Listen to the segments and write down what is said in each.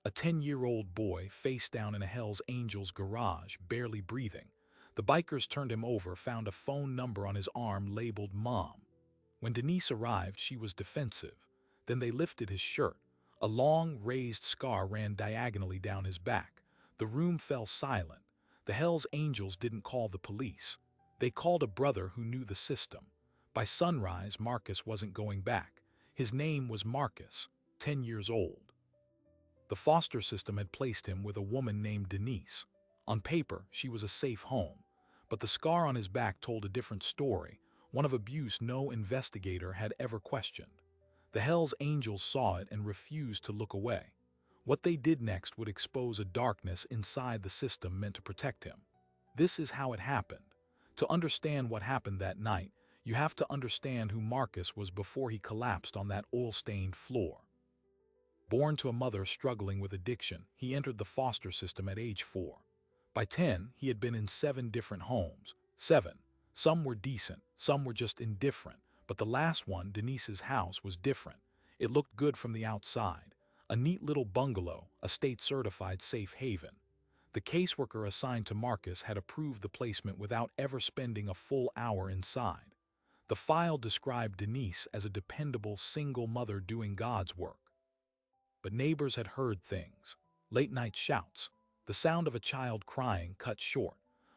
a 10-year-old boy face down in a Hell's Angels garage, barely breathing. The bikers turned him over, found a phone number on his arm labeled Mom. When Denise arrived, she was defensive. Then they lifted his shirt. A long, raised scar ran diagonally down his back. The room fell silent. The Hell's Angels didn't call the police. They called a brother who knew the system. By sunrise, Marcus wasn't going back. His name was Marcus, 10 years old. The foster system had placed him with a woman named Denise. On paper, she was a safe home. But the scar on his back told a different story, one of abuse no investigator had ever questioned. The Hell's Angels saw it and refused to look away. What they did next would expose a darkness inside the system meant to protect him. This is how it happened. To understand what happened that night, you have to understand who Marcus was before he collapsed on that oil-stained floor. Born to a mother struggling with addiction, he entered the foster system at age 4. By 10, he had been in 7 different homes. 7. Some were decent, some were just indifferent, but the last one, Denise's house, was different. It looked good from the outside. A neat little bungalow, a state-certified safe haven. The caseworker assigned to Marcus had approved the placement without ever spending a full hour inside. The file described Denise as a dependable single mother doing God's work. But neighbors had heard things. Late-night shouts. The sound of a child crying cut short.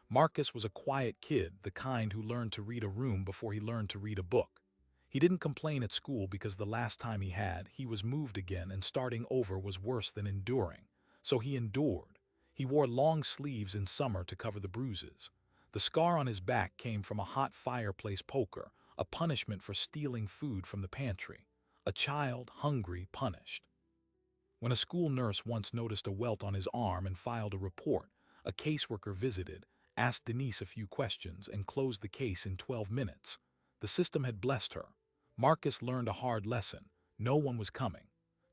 Marcus was a quiet kid, the kind who learned to read a room before he learned to read a book. He didn't complain at school because the last time he was moved again, and starting over was worse than enduring. So he endured. He wore long sleeves in summer to cover the bruises. The scar on his back came from a hot fireplace poker, a punishment for stealing food from the pantry. A child, hungry, punished. When a school nurse once noticed a welt on his arm and filed a report, a caseworker visited, asked Denise a few questions, and closed the case in 12 minutes. The system had blessed her. Marcus learned a hard lesson. No one was coming.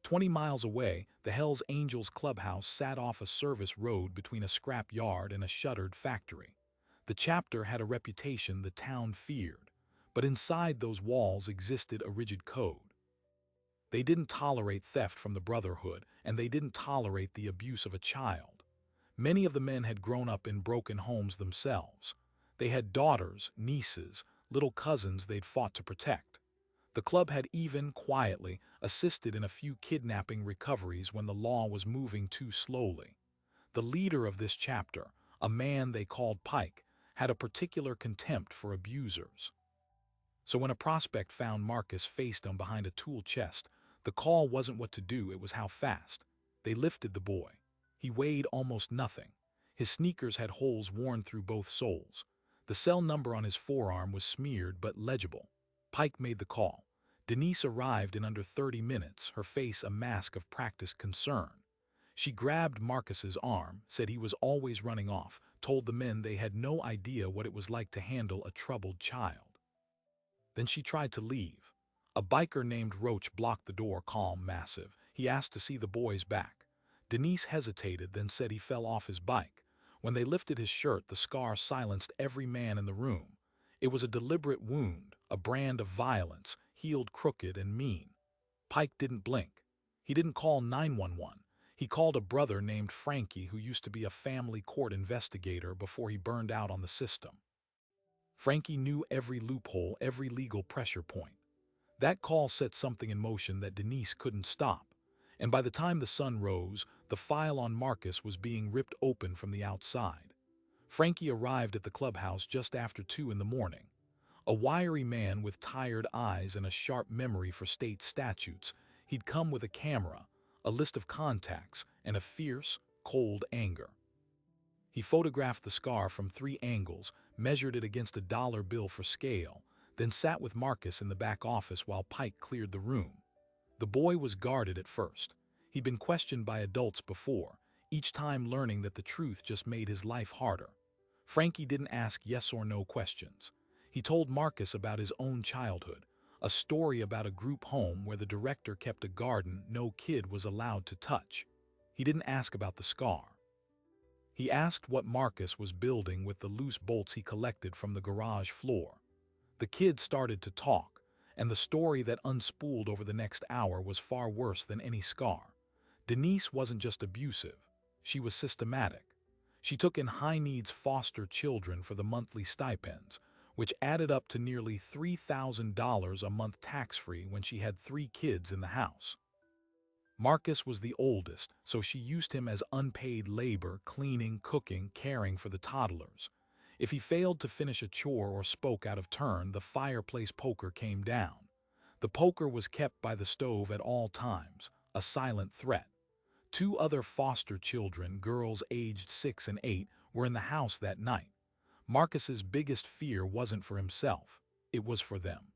20 miles away, the Hell's Angels clubhouse sat off a service road between a scrap yard and a shuttered factory. The chapter had a reputation the town feared, but inside those walls existed a rigid code. They didn't tolerate theft from the Brotherhood, and they didn't tolerate the abuse of a child. Many of the men had grown up in broken homes themselves. They had daughters, nieces, little cousins they'd fought to protect. The club had even, quietly, assisted in a few kidnapping recoveries when the law was moving too slowly. The leader of this chapter, a man they called Pike, had a particular contempt for abusers. So when a prospect found Marcus face down behind a tool chest, the call wasn't what to do, it was how fast. They lifted the boy. He weighed almost nothing. His sneakers had holes worn through both soles. The cell number on his forearm was smeared but legible. Pike made the call. Denise arrived in under 30 minutes, her face a mask of practiced concern. She grabbed Marcus's arm, said he was always running off, told the men they had no idea what it was like to handle a troubled child. Then she tried to leave. A biker named Roach blocked the door, calm, massive. He asked to see the boy's back. Denise hesitated, then said he fell off his bike. When they lifted his shirt, the scar silenced every man in the room. It was a deliberate wound, a brand of violence, healed crooked and mean. Pike didn't blink. He didn't call 911. He called a brother named Frankie who used to be a family court investigator before he burned out on the system. Frankie knew every loophole, every legal pressure point. That call set something in motion that Denise couldn't stop, and by the time the sun rose, the file on Marcus was being ripped open from the outside. Frankie arrived at the clubhouse just after 2 in the morning. A wiry man with tired eyes and a sharp memory for state statutes, he'd come with a camera, a list of contacts, and a fierce, cold anger. He photographed the scar from 3 angles, measured it against a dollar bill for scale, then sat with Marcus in the back office while Pike cleared the room. The boy was guarded at first. He'd been questioned by adults before, each time learning that the truth just made his life harder. Frankie didn't ask yes or no questions. He told Marcus about his own childhood, a story about a group home where the director kept a garden no kid was allowed to touch. He didn't ask about the scar. He asked what Marcus was building with the loose bolts he collected from the garage floor. The kid started to talk, and the story that unspooled over the next hour was far worse than any scar. Denise wasn't just abusive, she was systematic. She took in high-needs foster children for the monthly stipends, which added up to nearly $3,000 a month tax-free when she had 3 kids in the house. Marcus was the oldest, so she used him as unpaid labor, cleaning, cooking, caring for the toddlers. If he failed to finish a chore or spoke out of turn, the fireplace poker came down. The poker was kept by the stove at all times, a silent threat. 2 other foster children, girls aged 6 and 8, were in the house that night. Marcus's biggest fear wasn't for himself, it was for them.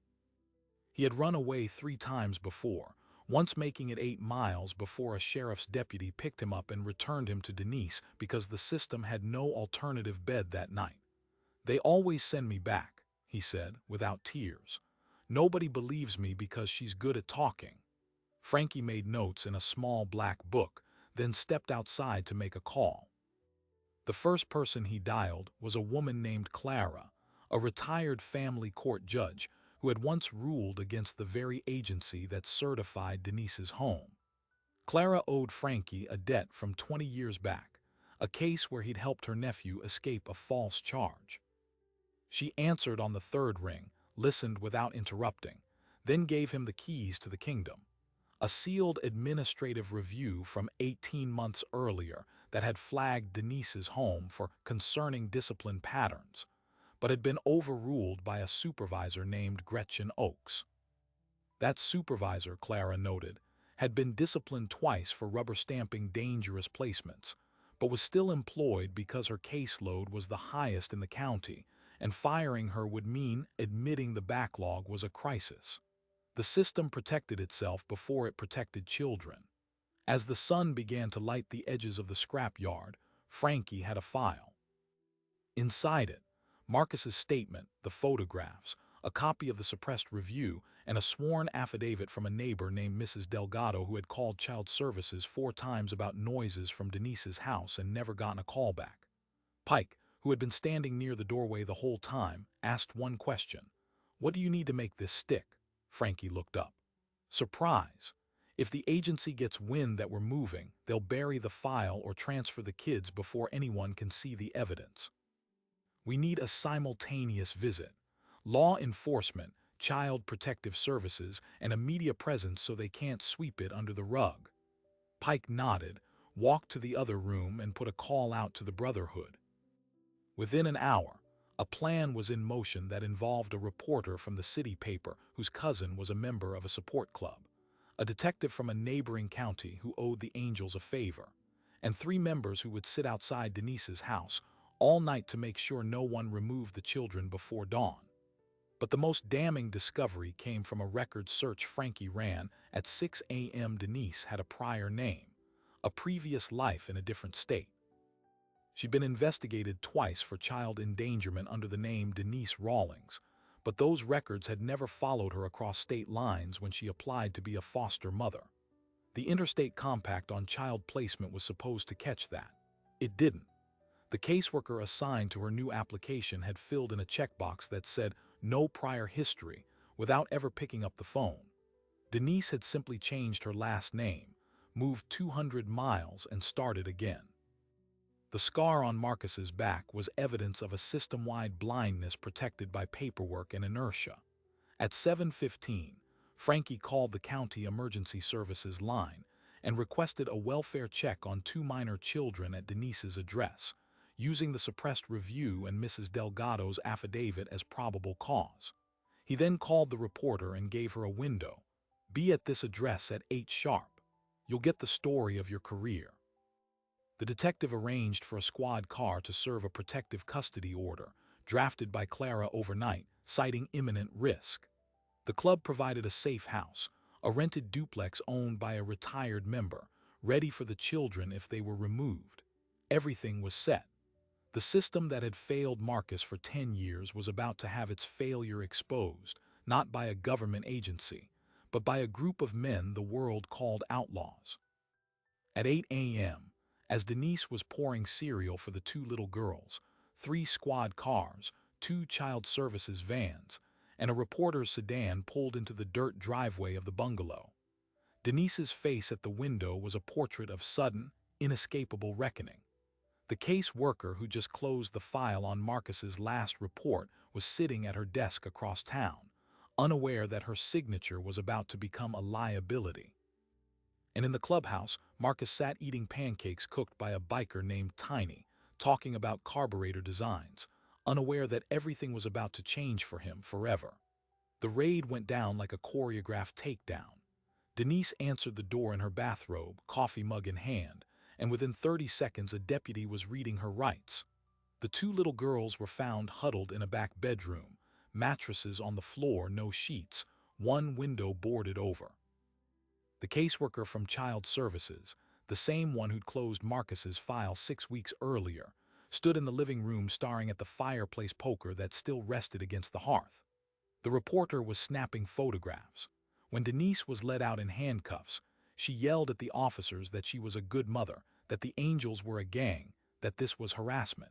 He had run away 3 times before, once making it 8 miles before a sheriff's deputy picked him up and returned him to Denise because the system had no alternative bed that night. "They always send me back," he said, without tears. "Nobody believes me because she's good at talking." Frankie made notes in a small black book, then stepped outside to make a call. The first person he dialed was a woman named Clara, a retired family court judge who had once ruled against the very agency that certified Denise's home. Clara owed Frankie a debt from 20 years back, a case where he'd helped her nephew escape a false charge. She answered on the third ring, listened without interrupting, then gave him the keys to the kingdom. A sealed administrative review from 18 months earlier that had flagged Denise's home for concerning discipline patterns, but had been overruled by a supervisor named Gretchen Oakes. That supervisor, Clara noted, had been disciplined twice for rubber-stamping dangerous placements, but was still employed because her caseload was the highest in the county, and firing her would mean admitting the backlog was a crisis. The system protected itself before it protected children. As the sun began to light the edges of the scrapyard, Frankie had a file. Inside it, Marcus's statement, the photographs, a copy of the suppressed review, and a sworn affidavit from a neighbor named Mrs. Delgado who had called child services 4 times about noises from Denise's house and never gotten a call back. Pike, who had been standing near the doorway the whole time, asked one question. "What do you need to make this stick?" Frankie looked up. "Surprise! If the agency gets wind that we're moving, they'll bury the file or transfer the kids before anyone can see the evidence. We need a simultaneous visit. Law enforcement, child protective services, and a media presence so they can't sweep it under the rug." Pike nodded, walked to the other room, and put a call out to the Brotherhood. Within an hour, a plan was in motion that involved a reporter from the city paper whose cousin was a member of a support club, a detective from a neighboring county who owed the Angels a favor, and 3 members who would sit outside Denise's house all night to make sure no one removed the children before dawn. But the most damning discovery came from a record search Frankie ran at 6 a.m. Denise had a prior name, a previous life in a different state. She'd been investigated twice for child endangerment under the name Denise Rawlings, but those records had never followed her across state lines when she applied to be a foster mother. The Interstate Compact on Child Placement was supposed to catch that. It didn't. The caseworker assigned to her new application had filled in a checkbox that said no prior history without ever picking up the phone. Denise had simply changed her last name, moved 200 miles, and started again. The scar on Marcus's back was evidence of a system-wide blindness protected by paperwork and inertia. At 7:15, Frankie called the county emergency services line and requested a welfare check on 2 minor children at Denise's address, using the suppressed review and Mrs. Delgado's affidavit as probable cause. He then called the reporter and gave her a window. "Be at this address at 8 sharp. You'll get the story of your career." The detective arranged for a squad car to serve a protective custody order, drafted by Clara overnight, citing imminent risk. The club provided a safe house, a rented duplex owned by a retired member, ready for the children if they were removed. Everything was set. The system that had failed Marcus for 10 years was about to have its failure exposed, not by a government agency, but by a group of men the world called outlaws. At 8 a.m., as Denise was pouring cereal for the 2 little girls, 3 squad cars, 2 child services vans, and a reporter's sedan pulled into the dirt driveway of the bungalow. Denise's face at the window was a portrait of sudden, inescapable reckoning. The case worker who just closed the file on Marcus's last report was sitting at her desk across town, unaware that her signature was about to become a liability. And in the clubhouse, Marcus sat eating pancakes cooked by a biker named Tiny, talking about carburetor designs, unaware that everything was about to change for him forever. The raid went down like a choreographed takedown. Denise answered the door in her bathrobe, coffee mug in hand, and within 30 seconds a deputy was reading her rights. The two little girls were found huddled in a back bedroom, mattresses on the floor, no sheets, one window boarded over. The caseworker from Child Services, the same one who'd closed Marcus's file 6 weeks earlier, stood in the living room staring at the fireplace poker that still rested against the hearth. The reporter was snapping photographs. When Denise was led out in handcuffs, she yelled at the officers that she was a good mother, that the Angels were a gang, that this was harassment.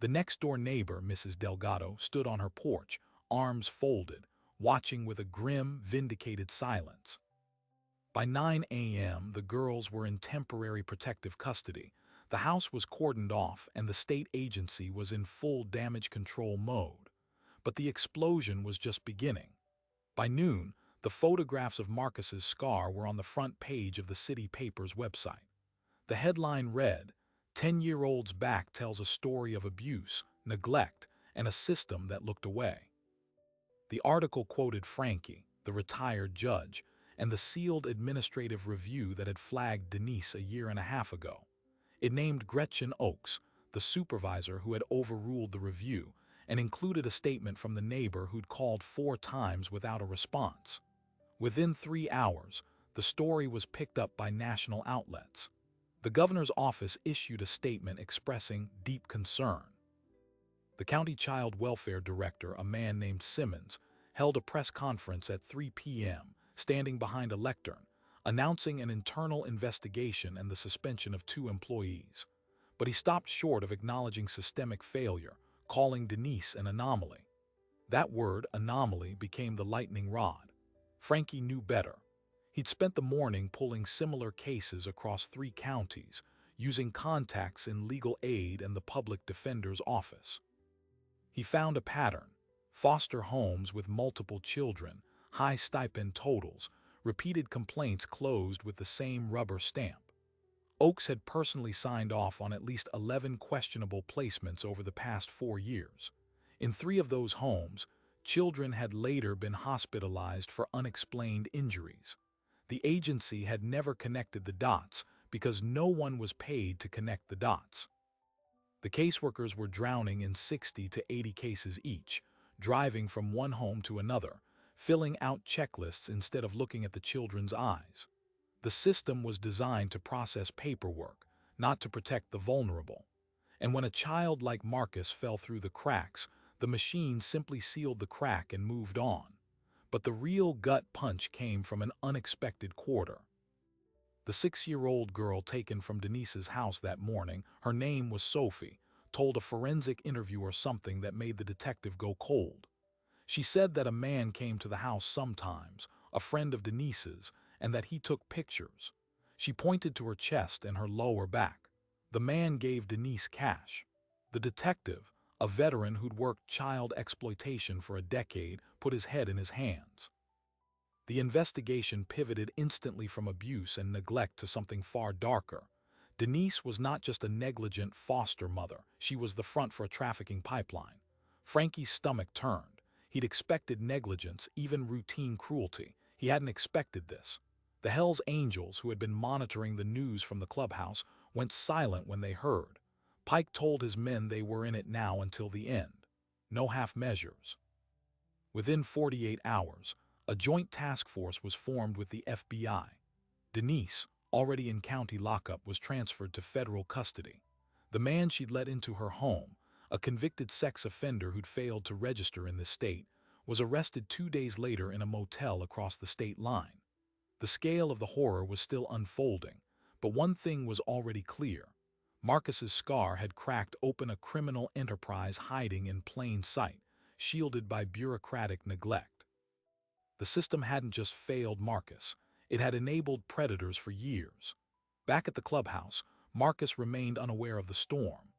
The next-door neighbor, Mrs. Delgado, stood on her porch, arms folded, watching with a grim, vindicated silence. By 9 a.m., the girls were in temporary protective custody. The house was cordoned off and the state agency was in full damage control mode. But the explosion was just beginning. By noon, the photographs of Marcus's scar were on the front page of the city paper's website. The headline read, "10-year-old's back tells a story of abuse, neglect, and a system that looked away." The article quoted Frankie, the retired judge, and the sealed administrative review that had flagged Denise a year and a half ago. It named Gretchen Oakes, the supervisor who had overruled the review, and included a statement from the neighbor who'd called 4 times without a response. Within 3 hours, the story was picked up by national outlets. The governor's office issued a statement expressing deep concern. The county child welfare director, a man named Simmons, held a press conference at 3 p.m., standing behind a lectern, announcing an internal investigation and the suspension of 2 employees. But he stopped short of acknowledging systemic failure, calling Denise an anomaly. That word, anomaly, became the lightning rod. Frankie knew better. He'd spent the morning pulling similar cases across 3 counties, using contacts in legal aid and the public defender's office. He found a pattern: foster homes with multiple children, high stipend totals, repeated complaints closed with the same rubber stamp. Oakes had personally signed off on at least 11 questionable placements over the past 4 years. In 3 of those homes, children had later been hospitalized for unexplained injuries. The agency had never connected the dots because no one was paid to connect the dots. The caseworkers were drowning in 60 to 80 cases each, driving from one home to another, filling out checklists instead of looking at the children's eyes. The system was designed to process paperwork, not to protect the vulnerable. And when a child like Marcus fell through the cracks, the machine simply sealed the crack and moved on. But the real gut punch came from an unexpected quarter. The 6-year-old girl taken from Denise's house that morning, her name was Sophie, told a forensic interviewer something that made the detective go cold. She said that a man came to the house sometimes, a friend of Denise's, and that he took pictures. She pointed to her chest and her lower back. The man gave Denise cash. The detective, a veteran who'd worked child exploitation for a decade, put his head in his hands. The investigation pivoted instantly from abuse and neglect to something far darker. Denise was not just a negligent foster mother, she was the front for a trafficking pipeline. Frankie's stomach turned. He'd expected negligence, even routine cruelty. He hadn't expected this. The Hells Angels, who had been monitoring the news from the clubhouse, went silent when they heard. Pike told his men they were in it now until the end. No half measures. Within 48 hours, a joint task force was formed with the FBI. Denise, already in county lockup, was transferred to federal custody. The man she'd let into her home, a convicted sex offender who'd failed to register in the state, was arrested 2 days later in a motel across the state line. The scale of the horror was still unfolding, but one thing was already clear. Marcus's scar had cracked open a criminal enterprise hiding in plain sight, shielded by bureaucratic neglect. The system hadn't just failed Marcus, It had enabled predators for years. Back at the clubhouse, Marcus remained unaware of the storm.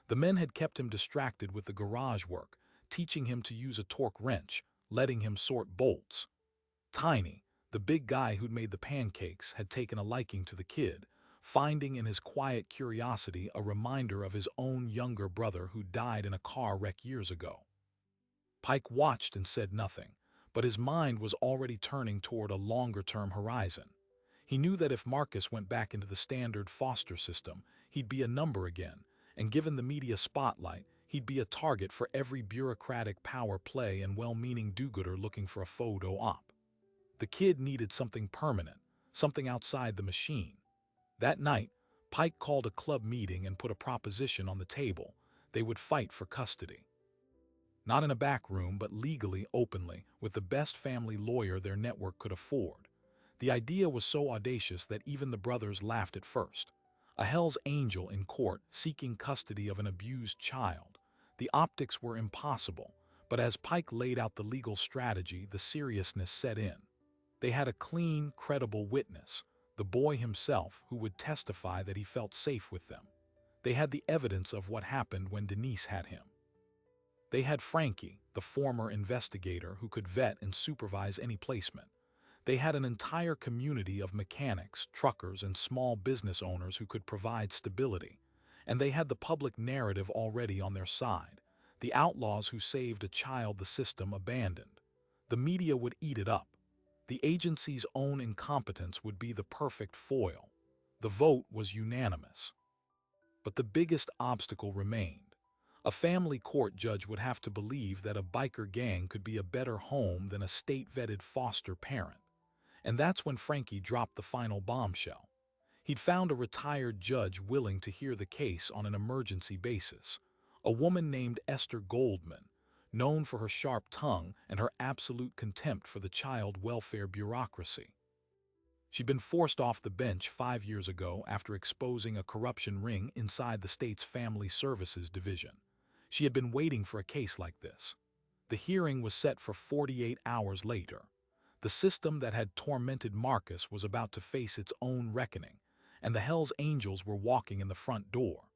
The men had kept him distracted with the garage work, teaching him to use a torque wrench, letting him sort bolts. Tiny, the big guy who'd made the pancakes, had taken a liking to the kid, finding in his quiet curiosity a reminder of his own younger brother who died in a car wreck years ago. Pike watched and said nothing, but his mind was already turning toward a longer-term horizon. He knew that if Marcus went back into the standard foster system, he'd be a number again, and given the media spotlight, he'd be a target for every bureaucratic power play and well-meaning do-gooder looking for a photo op. The kid needed something permanent, something outside the machine. That night, Pike called a club meeting and put a proposition on the table. They would fight for custody. Not in a back room, but legally, openly, with the best family lawyer their network could afford. The idea was so audacious that even the brothers laughed at first. A Hell's Angel in court seeking custody of an abused child. The optics were impossible, but as Pike laid out the legal strategy, the seriousness set in. They had a clean, credible witness, the boy himself, who would testify that he felt safe with them. They had the evidence of what happened when Denise had him. They had Frankie, the former investigator who could vet and supervise any placement. They had an entire community of mechanics, truckers, and small business owners who could provide stability. And they had the public narrative already on their side. The outlaws who saved a child the system abandoned. The media would eat it up. The agency's own incompetence would be the perfect foil. The vote was unanimous. But the biggest obstacle remained. A family court judge would have to believe that a biker gang could be a better home than a state-vetted foster parent. And that's when Frankie dropped the final bombshell. He'd found a retired judge willing to hear the case on an emergency basis. A woman named Esther Goldman, known for her sharp tongue and her absolute contempt for the child welfare bureaucracy. She'd been forced off the bench 5 years ago after exposing a corruption ring inside the state's Family Services Division. She had been waiting for a case like this. The hearing was set for 48 hours later. The system that had tormented Marcus was about to face its own reckoning, and the Hell's Angels were walking in the front door.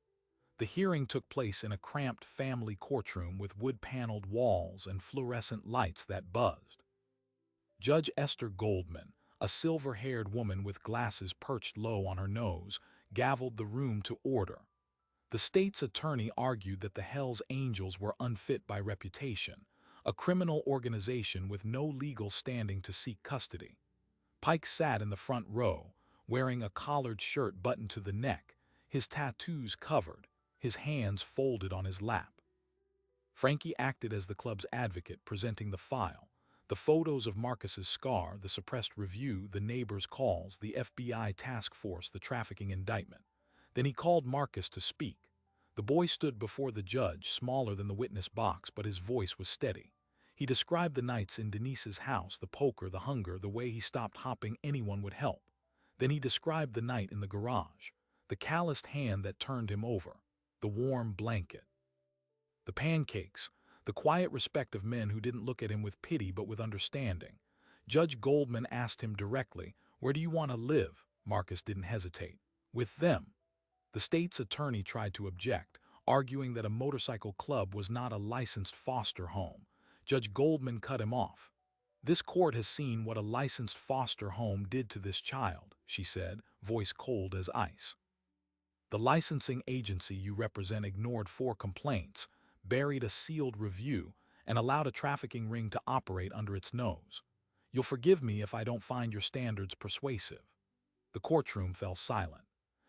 The hearing took place in a cramped family courtroom with wood-paneled walls and fluorescent lights that buzzed. Judge Esther Goldman, a silver-haired woman with glasses perched low on her nose, gavelled the room to order. The state's attorney argued that the Hell's Angels were unfit by reputation, a criminal organization with no legal standing to seek custody. Pike sat in the front row, wearing a collared shirt buttoned to the neck, his tattoos covered, his hands folded on his lap. Frankie acted as the club's advocate, presenting the file. The photos of Marcus's scar, the suppressed review, the neighbors' calls, the FBI task force, the trafficking indictment. Then he called Marcus to speak. The boy stood before the judge, smaller than the witness box, but his voice was steady. He described the nights in Denise's house, the poker, the hunger, the way he stopped hopping anyone would help. Then he described the night in the garage, the calloused hand that turned him over, the warm blanket. The pancakes, the quiet respect of men who didn't look at him with pity but with understanding. Judge Goldman asked him directly, "Where do you want to live?" Marcus didn't hesitate. "With them." The state's attorney tried to object, arguing that a motorcycle club was not a licensed foster home. Judge Goldman cut him off. "This court has seen what a licensed foster home did to this child," she said, voice cold as ice. "The licensing agency you represent ignored 4 complaints, buried a sealed review, and allowed a trafficking ring to operate under its nose. You'll forgive me if I don't find your standards persuasive." The courtroom fell silent.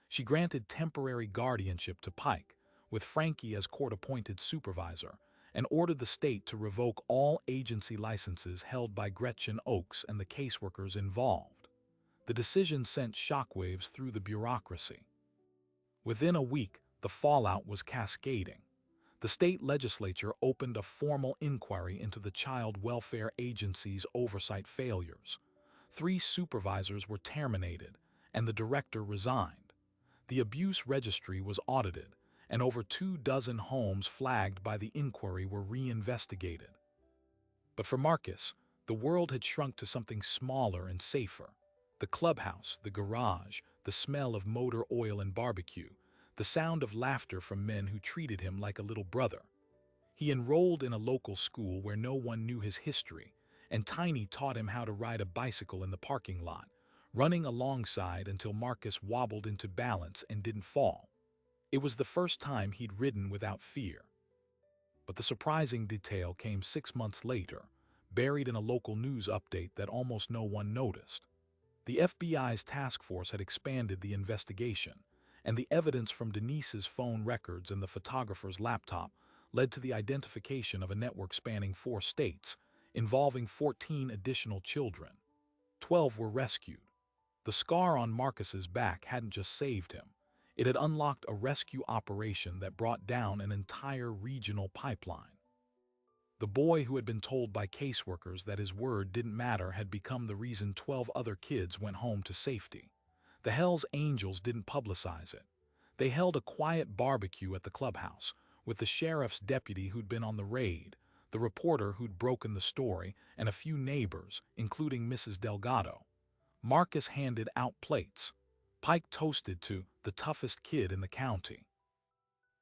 She granted temporary guardianship to Pike, with Frankie as court-appointed supervisor, and ordered the state to revoke all agency licenses held by Gretchen Oakes and the caseworkers involved. The decision sent shockwaves through the bureaucracy. Within a week, the fallout was cascading. The state legislature opened a formal inquiry into the Child Welfare Agency's oversight failures. 3 supervisors were terminated, and the director resigned. The abuse registry was audited, and over 24 homes flagged by the inquiry were reinvestigated. But for Marcus, the world had shrunk to something smaller and safer. The clubhouse, the garage, the smell of motor oil and barbecue, the sound of laughter from men who treated him like a little brother. He enrolled in a local school where no one knew his history, and Tiny taught him how to ride a bicycle in the parking lot, running alongside until Marcus wobbled into balance and didn't fall. It was the first time he'd ridden without fear. But the surprising detail came 6 months later, buried in a local news update that almost no one noticed. The FBI's task force had expanded the investigation, and the evidence from Denise's phone records and the photographer's laptop led to the identification of a network spanning 4 states, involving 14 additional children. 12 were rescued. The scar on Marcus's back hadn't just saved him. It had unlocked a rescue operation that brought down an entire regional pipeline. The boy who had been told by caseworkers that his word didn't matter had become the reason 12 other kids went home to safety. The Hells Angels didn't publicize it. They held a quiet barbecue at the clubhouse, with the sheriff's deputy who'd been on the raid, the reporter who'd broken the story, and a few neighbors, including Mrs. Delgado. Marcus handed out plates. Pike toasted to the toughest kid in the county.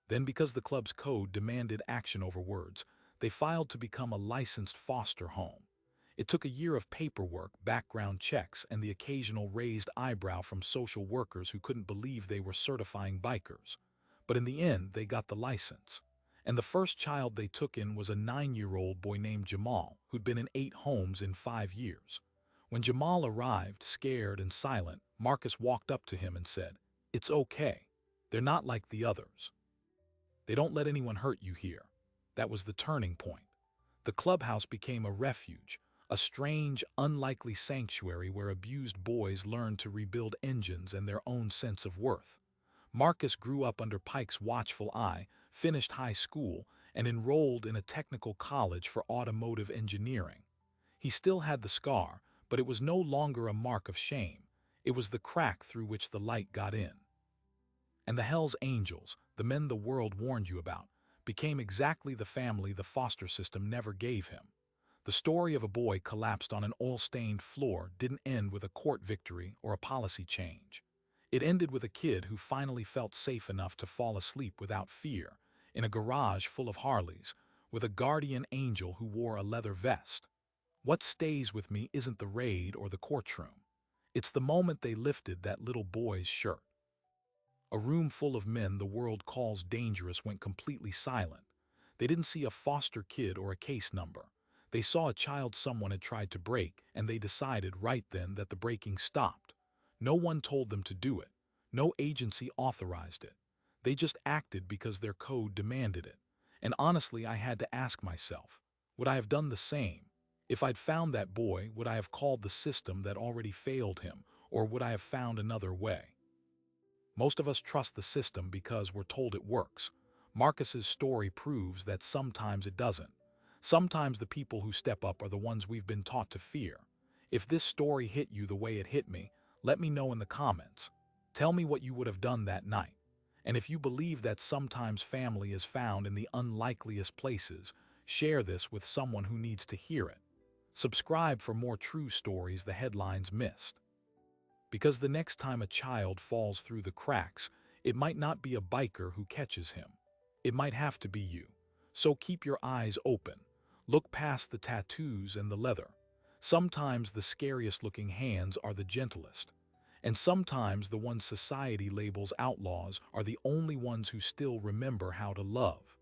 Then, because the club's code demanded action over words, they filed to become a licensed foster home. It took a year of paperwork, background checks, and the occasional raised eyebrow from social workers who couldn't believe they were certifying bikers. But in the end, they got the license. And the first child they took in was a 9-year-old boy named Jamal, who'd been in 8 homes in 5 years. When Jamal arrived, scared and silent, Marcus walked up to him and said, "It's okay. They're not like the others. They don't let anyone hurt you here." That was the turning point. The clubhouse became a refuge, a strange, unlikely sanctuary where abused boys learned to rebuild engines and their own sense of worth. Marcus grew up under Pike's watchful eye, finished high school, and enrolled in a technical college for automotive engineering. He still had the scar, but it was no longer a mark of shame. It was the crack through which the light got in. And the Hells Angels, the men the world warned you about, became exactly the family the foster system never gave him. The story of a boy collapsed on an oil-stained floor didn't end with a court victory or a policy change. It ended with a kid who finally felt safe enough to fall asleep without fear, in a garage full of Harleys, with a guardian angel who wore a leather vest. What stays with me isn't the raid or the courtroom. It's the moment they lifted that little boy's shirt. A room full of men the world calls dangerous went completely silent. They didn't see a foster kid or a case number. They saw a child someone had tried to break, and they decided right then that the breaking stopped. No one told them to do it. No agency authorized it. They just acted because their code demanded it. And honestly, I had to ask myself, would I have done the same? If I'd found that boy, would I have called the system that already failed him, or would I have found another way? Most of us trust the system because we're told it works. Marcus's story proves that sometimes it doesn't. Sometimes the people who step up are the ones we've been taught to fear. If this story hit you the way it hit me, let me know in the comments. Tell me what you would have done that night. And if you believe that sometimes family is found in the unlikeliest places, share this with someone who needs to hear it. Subscribe for more true stories the headlines missed. Because the next time a child falls through the cracks, it might not be a biker who catches him. It might have to be you. So keep your eyes open. Look past the tattoos and the leather. Sometimes the scariest looking hands are the gentlest. And sometimes the ones society labels outlaws are the only ones who still remember how to love.